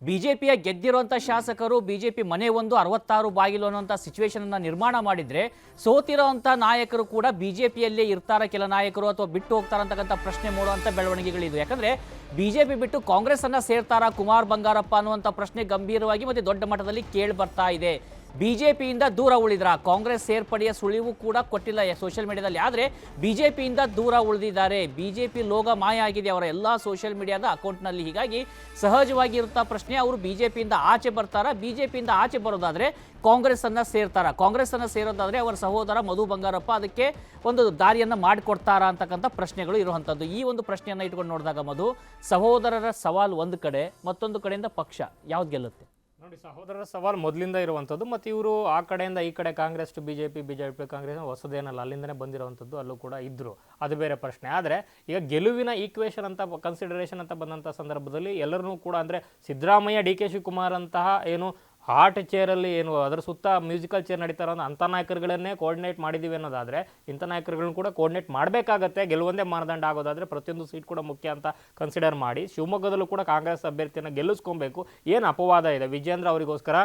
ಬಿಜೆಪಿಯ ಗೆದ್ದಿರುವಂಥ ಶಾಸಕರು ಬಿಜೆಪಿ ಮನೆ ಒಂದು 66 ಬಾಗಿಲು ಅನ್ನುವಂಥ ಸಿಚುವೇಶನ್ ಅನ್ನ ನಿರ್ಮಾಣ ಮಾಡಿದ್ರೆ ಸೋತಿರೋಂಥ ನಾಯಕರು ಕೂಡ ಬಿಜೆಪಿಯಲ್ಲೇ ಇರ್ತಾರ, ಕೆಲ ನಾಯಕರು ಅಥವಾ ಬಿಟ್ಟು ಹೋಗ್ತಾರ ಅಂತಕ್ಕಂಥ ಪ್ರಶ್ನೆ ಮೂಡುವಂಥ ಬೆಳವಣಿಗೆಗಳಿದು. ಯಾಕಂದ್ರೆ ಬಿಜೆಪಿ ಬಿಟ್ಟು ಕಾಂಗ್ರೆಸ್ ಅನ್ನ ಸೇರ್ತಾರ ಕುಮಾರ್ ಬಂಗಾರಪ್ಪ ಅನ್ನುವಂಥ ಪ್ರಶ್ನೆ ಗಂಭೀರವಾಗಿ ಮತ್ತೆ ದೊಡ್ಡ ಮಟ್ಟದಲ್ಲಿ ಕೇಳಿ ಬರ್ತಾ ಇದೆ. ಬಿಜೆಪಿಯಿಂದ ದೂರ ಉಳಿದ್ರ ಕಾಂಗ್ರೆಸ್ ಸೇರ್ಪಡೆಯ ಸುಳಿವು ಕೂಡ ಕೊಟ್ಟಿಲ್ಲ ಸೋಷಿಯಲ್ ಮೀಡಿಯಾದಲ್ಲಿ. ಆದರೆ ಬಿಜೆಪಿಯಿಂದ ದೂರ ಉಳಿದಿದ್ದಾರೆ. ಬಿಜೆಪಿ ಲೋಗ ಮಾಯ ಆಗಿದೆ ಅವರ ಎಲ್ಲ ಸೋಷಿಯಲ್ ಮೀಡಿಯಾದ ಅಕೌಂಟ್ನಲ್ಲಿ. ಹೀಗಾಗಿ ಸಹಜವಾಗಿ ಇರುತ್ತಾ ಪ್ರಶ್ನೆ, ಅವರು ಬಿಜೆಪಿಯಿಂದ ಆಚೆ ಬರ್ತಾರ, ಬಿಜೆಪಿಯಿಂದ ಆಚೆ ಬರೋದಾದ್ರೆ ಕಾಂಗ್ರೆಸ್ ಅನ್ನ ಸೇರ್ತಾರ, ಕಾಂಗ್ರೆಸ್ ಅನ್ನ ಸೇರೋದಾದ್ರೆ ಅವರ ಸಹೋದರ ಮಧು ಬಂಗಾರಪ್ಪ ಅದಕ್ಕೆ ಒಂದು ದಾರಿಯನ್ನ ಮಾಡಿಕೊಡ್ತಾರ ಅಂತಕ್ಕಂಥ ಪ್ರಶ್ನೆಗಳು ಇರುವಂಥದ್ದು. ಈ ಒಂದು ಪ್ರಶ್ನೆಯನ್ನ ಇಟ್ಕೊಂಡು ನೋಡಿದಾಗ ಮಧು, ಸಹೋದರರ ಸವಾಲು ಒಂದು ಕಡೆ, ಮತ್ತೊಂದು ಕಡೆಯಿಂದ ಪಕ್ಷ ಯಾವ್ದು ಗೆಲ್ಲುತ್ತೆ? ನೋಡಿ, ಸಹೋದರರ ಸವಾಲು ಮೊದಲಿಂದ ಇರುವಂಥದ್ದು. ಮತ್ತು ಇವರು ಆ ಕಡೆಯಿಂದ ಈ ಕಡೆ Congress to BJP, BJP Congress ಹೊಸದೇನಲ್ಲ, ಅಲ್ಲಿಂದನೇ ಬಂದಿರುವಂಥದ್ದು, ಅಲ್ಲೂ ಕೂಡ ಇದ್ರು, ಅದು ಬೇರೆ ಪ್ರಶ್ನೆ. ಆದರೆ ಈಗ ಗೆಲುವಿನ ಈಕ್ವೇಷನ್ ಅಂತ ಕನ್ಸಿಡರೇಷನ್ ಅಂತ ಬಂದಂಥ ಸಂದರ್ಭದಲ್ಲಿ ಎಲ್ಲರನ್ನೂ ಕೂಡ ಅಂದರೆ ಸಿದ್ದರಾಮಯ್ಯ, ಡಿ ಕೆ ಶಿವಕುಮಾರ್ ಅಂತಹ ಏನು ಹಾರ್ಟ್ ಚೇರಲ್ಲಿ ಏನು ಅದರ ಸುತ್ತ ಮ್ಯೂಸಿಕಲ್ ಚೇರ್ ನಡೀತಾರೋ ಅಂಥ ನಾಯಕರುಗಳನ್ನೇ ಕೋರ್ಡಿನೇಟ್ ಮಾಡಿದ್ದೀವಿ ಅನ್ನೋದಾದರೆ ಇಂಥ ನಾಯಕರುಗಳನ್ನ ಕೂಡ ಕೋರ್ಡಿನೇಟ್ ಮಾಡಬೇಕಾಗತ್ತೆ. ಗೆಲುವಂದೇ ಮಾನದಂಡ ಆಗೋದಾದರೆ ಪ್ರತಿಯೊಂದು ಸೀಟ್ ಕೂಡ ಮುಖ್ಯ ಅಂತ ಕನ್ಸಿಡರ್ ಮಾಡಿ ಶಿವಮೊಗ್ಗದಲ್ಲೂ ಕೂಡ ಕಾಂಗ್ರೆಸ್ ಅಭ್ಯರ್ಥಿಯನ್ನು ಗೆಲ್ಲಿಸ್ಕೊಬೇಕು. ಏನು ಅಪವಾದ ಇದೆ, ವಿಜೇಂದ್ರ ಅವರಿಗೋಸ್ಕರ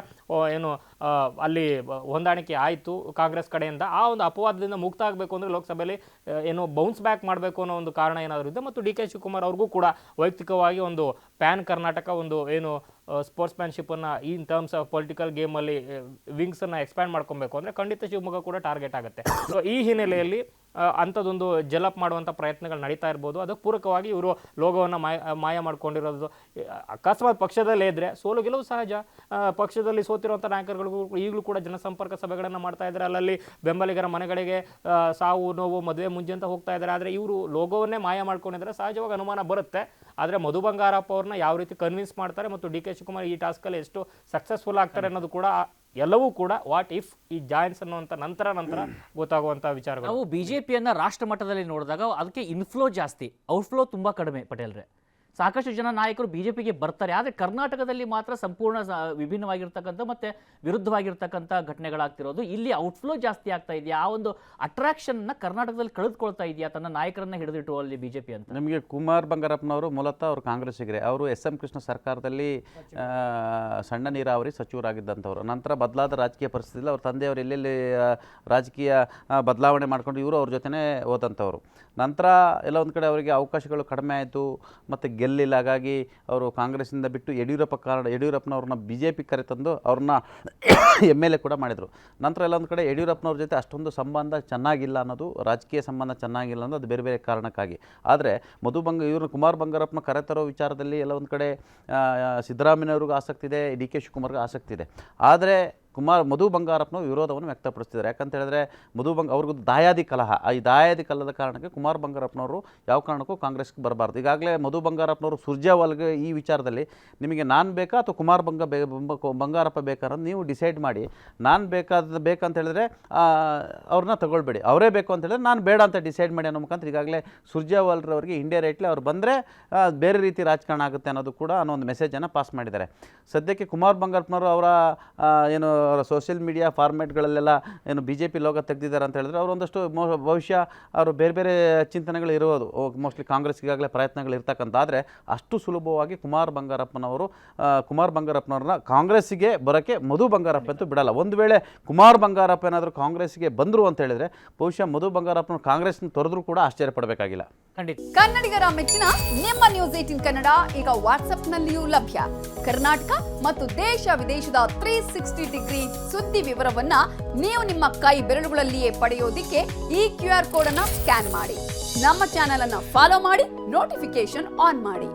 ಏನು ಅಲ್ಲಿ ಹೊಂದಾಣಿಕೆ ಆಯಿತು ಕಾಂಗ್ರೆಸ್ ಕಡೆಯಿಂದ, ಆ ಒಂದು ಅಪವಾದದಿಂದ ಮುಕ್ತ ಆಗಬೇಕು ಅಂದರೆ ಲೋಕಸಭೆಯಲ್ಲಿ ಏನು ಬೌನ್ಸ್ ಬ್ಯಾಕ್ ಮಾಡಬೇಕು ಅನ್ನೋ ಒಂದು ಕಾರಣ ಏನಾದರೂ ಇದೆ. ಮತ್ತು ಡಿ ಕೆ ಶಿವಕುಮಾರ್ ಅವ್ರಿಗೂ ಕೂಡ ವೈಯಕ್ತಿಕವಾಗಿ ಒಂದು ಪ್ಯಾನ್ ಕರ್ನಾಟಕ ಒಂದು ಏನು ಸ್ಪೋರ್ಟ್ಸ್ಮ್ಯಾನ್ಶಿಪ್ಪನ್ನು ಇನ್ ಟರ್ಮ್ಸ್ ಆಫ್ ಪೊಲಿಟಿಕಲ್ ಗೇಮಲ್ಲಿ ವಿಂಗ್ಸನ್ನು ಎಕ್ಸ್ಪ್ಯಾಂಡ್ ಮಾಡ್ಕೊಬೇಕು ಅಂದರೆ ಖಂಡಿತ ಶಿವಮೊಗ್ಗ ಕೂಡ ಟಾರ್ಗೆಟ್ ಆಗುತ್ತೆ. ಸೊ ಈ ಹಿನ್ನೆಲೆಯಲ್ಲಿ ಅಂಥದ್ದೊಂದು ಜಲಪ್ ಮಾಡುವಂಥ ಪ್ರಯತ್ನಗಳು ನಡೀತಾ ಇರ್ಬೋದು. ಅದಕ್ಕೆ ಪೂರಕವಾಗಿ ಇವರು ಲೋಗೋವನ್ನು ಮಾಯ ಮಾಡ್ಕೊಂಡಿರೋದು. ಅಕಸ್ಮಾತ್ ಪಕ್ಷದಲ್ಲೇ ಇದ್ದರೆ ಸೋಲು ಗೆಲುವು ಸಹಜ. ಪಕ್ಷದಲ್ಲಿ ಸೋತಿರುವಂಥ ನಾಯಕರುಗಳು ಈಗಲೂ ಕೂಡ ಜನಸಂಪರ್ಕ ಸಭೆಗಳನ್ನು ಮಾಡ್ತಾ ಇದ್ದಾರೆ, ಅಲ್ಲಲ್ಲಿ ಬೆಂಬಲಿಗರ ಮನೆಗಳಿಗೆ ಸಾವು ನೋವು ಮದುವೆ ಮುಂಜೆ ಅಂತ ಹೋಗ್ತಾ ಇದ್ದಾರೆ. ಆದರೆ ಇವರು ಲೋಗೋವನ್ನೇ ಮಾಯ ಮಾಡ್ಕೊಂಡಿದ್ದಾರೆ, ಸಹಜವಾಗಿ ಅನುಮಾನ ಬರುತ್ತೆ. ಆದರೆ ಮಧು ಬಂಗಾರಪ್ಪ ಅವ್ರನ್ನ ಯಾವ ರೀತಿ ಕನ್ವಿನ್ಸ್ ಮಾಡ್ತಾರೆ ಮತ್ತು ಡಿ ಕೆ ಶಿವಕುಮಾರ್ ಈ ಟಾಸ್ಕಲ್ಲಿ ಎಷ್ಟು ಸಕ್ಸಸ್ಫುಲ್ ಆಗ್ತಾರೆ ಅನ್ನೋದು ಕೂಡ ಎಲ್ಲವೂ ಕೂಡ ವಾಟ್ ಇಫ್ ಈ ಜಾಯಿಂಟ್ಸ್ ಅನ್ನುವಂಥ ನಂತರ ಗೊತ್ತಾಗುವಂಥ ವಿಚಾರಗಳು. ನಾವು ಬಿಜೆಪಿಯನ್ನ ರಾಷ್ಟ್ರ ಮಟ್ಟದಲ್ಲಿ ನೋಡಿದಾಗ ಅದಕ್ಕೆ ಇನ್ಫ್ಲೋ ಜಾಸ್ತಿ, ಔಟ್ಫ್ಲೋ ತುಂಬಾ ಕಡಿಮೆ. ಪಟೇಲ್ರೆ, ಸಾಕಷ್ಟು ಜನ ನಾಯಕರು ಬಿಜೆಪಿಗೆ ಬರ್ತಾರೆ, ಆದರೆ ಕರ್ನಾಟಕದಲ್ಲಿ ಮಾತ್ರ ಸಂಪೂರ್ಣ ವಿಭಿನ್ನವಾಗಿರ್ತಕ್ಕಂಥ ಮತ್ತೆ ವಿರುದ್ಧವಾಗಿರ್ತಕ್ಕಂಥ ಘಟನೆಗಳಾಗ್ತಿರೋದು. ಇಲ್ಲಿ ಔಟ್ಫ್ಲೋ ಜಾಸ್ತಿ ಆಗ್ತಾ ಇದೆಯಾ, ಆ ಒಂದು ಅಟ್ರಾಕ್ಷನ್ನ ಕರ್ನಾಟಕದಲ್ಲಿ ಕಳೆದುಕೊಳ್ತಾ ಇದೆಯಾ ತನ್ನ ನಾಯಕರನ್ನ ಹಿಡಿದಿಟ್ಟುವಲ್ಲಿ ಬಿಜೆಪಿ ಅಂತ? ನಿಮಗೆ ಕುಮಾರ್ ಬಂಗಾರಪ್ಪನವರು ಮೂಲತಃ ಅವರು ಕಾಂಗ್ರೆಸ್ಸಿಗರೆ. ಅವರು SM ಕೃಷ್ಣ ಸರ್ಕಾರದಲ್ಲಿ ಸಣ್ಣ ನೀರಾವರಿ ಸಚಿವರಾಗಿದ್ದಂಥವ್ರು. ನಂತರ ಬದಲಾದ ರಾಜಕೀಯ ಪರಿಸ್ಥಿತಿಯಲ್ಲಿ ಅವ್ರ ತಂದೆಯವರು ಎಲ್ಲೆಲ್ಲಿ ರಾಜಕೀಯ ಬದಲಾವಣೆ ಮಾಡ್ಕೊಂಡು ಇವರು ಅವ್ರ ಜೊತೆನೇ ಹೋದಂಥವ್ರು. ನಂತರ ಎಲ್ಲ ಒಂದು ಕಡೆ ಅವರಿಗೆ ಅವಕಾಶಗಳು ಕಡಿಮೆ ಆಯಿತು ಮತ್ತು ಗೆಲ್ಲಿಲ್ಲ. ಹಾಗಾಗಿ ಅವರು ಕಾಂಗ್ರೆಸ್ಸಿಂದ ಬಿಟ್ಟು ಯಡಿಯೂರಪ್ಪನವ್ರನ್ನ BJP ಕರೆತಂದು ಅವ್ರನ್ನ MLA ಕೂಡ ಮಾಡಿದರು. ನಂತರ ಎಲ್ಲ ಒಂದು ಕಡೆ ಯಡಿಯೂರಪ್ಪನವ್ರ ಜೊತೆ ಅಷ್ಟೊಂದು ಸಂಬಂಧ ಚೆನ್ನಾಗಿಲ್ಲ ಅನ್ನೋದು, ರಾಜಕೀಯ ಸಂಬಂಧ ಚೆನ್ನಾಗಿಲ್ಲ ಅನ್ನೋದು ಅದು ಬೇರೆ ಬೇರೆ ಕಾರಣಕ್ಕಾಗಿ. ಆದರೆ ಇವರು ಕುಮಾರ್ ಬಂಗಾರಪ್ಪನ ಕರೆತರೋ ವಿಚಾರದಲ್ಲಿ ಎಲ್ಲ ಒಂದು ಕಡೆ ಸಿದ್ದರಾಮಯ್ಯವ್ರಿಗೂ ಆಸಕ್ತಿ ಇದೆ, ಡಿ ಕೆ ಶಿವಕುಮಾರ್ಗೂ ಆಸಕ್ತಿ ಇದೆ. ಆದರೆ ಮಧು ಬಂಗಾರಪ್ಪನವರು ವಿರೋಧವನ್ನು ವ್ಯಕ್ತಪಡಿಸ್ತಿದ್ದಾರೆ. ಯಾಕಂತ ಹೇಳಿದ್ರೆ ಅವ್ರಿಗೂ ದಾಯಾದಿ ಕಲಹ, ಈ ದಾಯಾದಿ ಕಲಹದ ಕಾರಣಕ್ಕೆ ಕುಮಾರ್ ಬಂಗಾರಪ್ಪನವರು ಯಾವ ಕಾರಣಕ್ಕೂ ಕಾಂಗ್ರೆಸ್ಗೆ ಬರಬಾರ್ದು. ಈಗಾಗಲೇ ಮಧು ಬಂಗಾರಪ್ಪನವರು ಸುರ್ಜೇವಾಲ್ಗೆ ಈ ವಿಚಾರದಲ್ಲಿ ನಿಮಗೆ ನಾನು ಬೇಕಾ ಅಥವಾ ಕುಮಾರ್ ಬಂಗಾರಪ್ಪ ಬೇಕಾ ಅನ್ನೋದು ನೀವು ಡಿಸೈಡ್ ಮಾಡಿ, ನಾನು ಬೇಕಂತ ಹೇಳಿದ್ರೆ ಅವ್ರನ್ನ ತಗೊಳ್ಬೇಡಿ, ಅವರೇ ಬೇಕು ಅಂತ ಹೇಳಿದ್ರೆ ನಾನು ಬೇಡ ಅಂತ ಡಿಸೈಡ್ ಮಾಡಿ ಅನ್ನೋ ಮುಖಾಂತರ ಈಗಾಗಲೇ ಸುರ್ಜೇವಾಲ್ರವರಿಗೆ ಇಂಡೈರೆಕ್ಟ್ಲಿ ಅವ್ರು ಬಂದರೆ ಬೇರೆ ರೀತಿ ರಾಜಕಾರಣ ಆಗುತ್ತೆ ಅನ್ನೋದು ಕೂಡ ಅನ್ನೋ ಒಂದು ಮೆಸೇಜನ್ನು ಪಾಸ್ ಮಾಡಿದ್ದಾರೆ. ಸದ್ಯಕ್ಕೆ ಕುಮಾರ್ ಬಂಗಾರಪ್ಪನವರು ಅವರ ಏನು ಸೋಷಿಯಲ್ ಮೀಡಿಯಾ ಫಾರ್ಮ್ಯಾಟ್ಗಳಲ್ಲೆಲ್ಲ ಏನು BJP ಲೋಗ ತೆಗೆದಿದ್ದಾರೆ ಅಂತ ಹೇಳಿದ್ರೆ ಅವರೊಂದಷ್ಟು ಭವಿಷ್ಯ ಅವರು ಬೇರೆ ಬೇರೆ ಚಿಂತನೆಗಳು ಇರೋದು, ಮೋಸ್ಟ್ಲಿ ಕಾಂಗ್ರೆಸ್ಗೆ ಈಗಾಗಲೇ ಪ್ರಯತ್ನಗಳು ಇರ್ತಕ್ಕಂಥ. ಆದರೆ ಅಷ್ಟು ಸುಲಭವಾಗಿ ಕುಮಾರ್ ಬಂಗಾರಪ್ಪನವ್ರನ್ನ ಕಾಂಗ್ರೆಸ್ಸಿಗೆ ಬರೋಕ್ಕೆ ಮಧು ಬಂಗಾರಪ್ಪ ಅಂತೂ ಬಿಡಲ್ಲ. ಒಂದು ವೇಳೆ ಕುಮಾರ್ ಬಂಗಾರಪ್ಪ ಏನಾದರೂ ಕಾಂಗ್ರೆಸ್ಸಿಗೆ ಬಂದರು ಅಂತ ಹೇಳಿದ್ರೆ ಬಹುಶಃ ಮಧು ಬಂಗಾರಪ್ಪನ ಕಾಂಗ್ರೆಸ್ನ ತೊರೆದ್ರೂ ಕೂಡ ಆಶ್ಚರ್ಯ ಪಡಬೇಕಾಗಿಲ್ಲ. ಕನ್ನಡಿಗರ ಮೆಚ್ಚಿನ ನಿಮ್ಮ ನ್ಯೂಸ್ 18 ಕನ್ನಡ ಈಗ ವಾಟ್ಸ್ಆಪ್ನಲ್ಲಿಯೂ ಲಭ್ಯ. ಕರ್ನಾಟಕ ಮತ್ತು ದೇಶ ವಿದೇಶದ 360 ಡಿಗ್ರಿ ಸುದ್ದಿ ವಿವರವನ್ನ ನೀವು ನಿಮ್ಮ ಕೈ ಬೆರಳುಗಳಲ್ಲಿಯೇ ಪಡೆಯೋದಿಕ್ಕೆ ಈ QR ಕೋಡ್ ಅನ್ನ ಸ್ಕ್ಯಾನ್ ಮಾಡಿ. ನಮ್ಮ ಚಾನೆಲ್ ಅನ್ನ ಫಾಲೋ ಮಾಡಿ, ನೋಟಿಫಿಕೇಶನ್ ಆನ್ ಮಾಡಿ.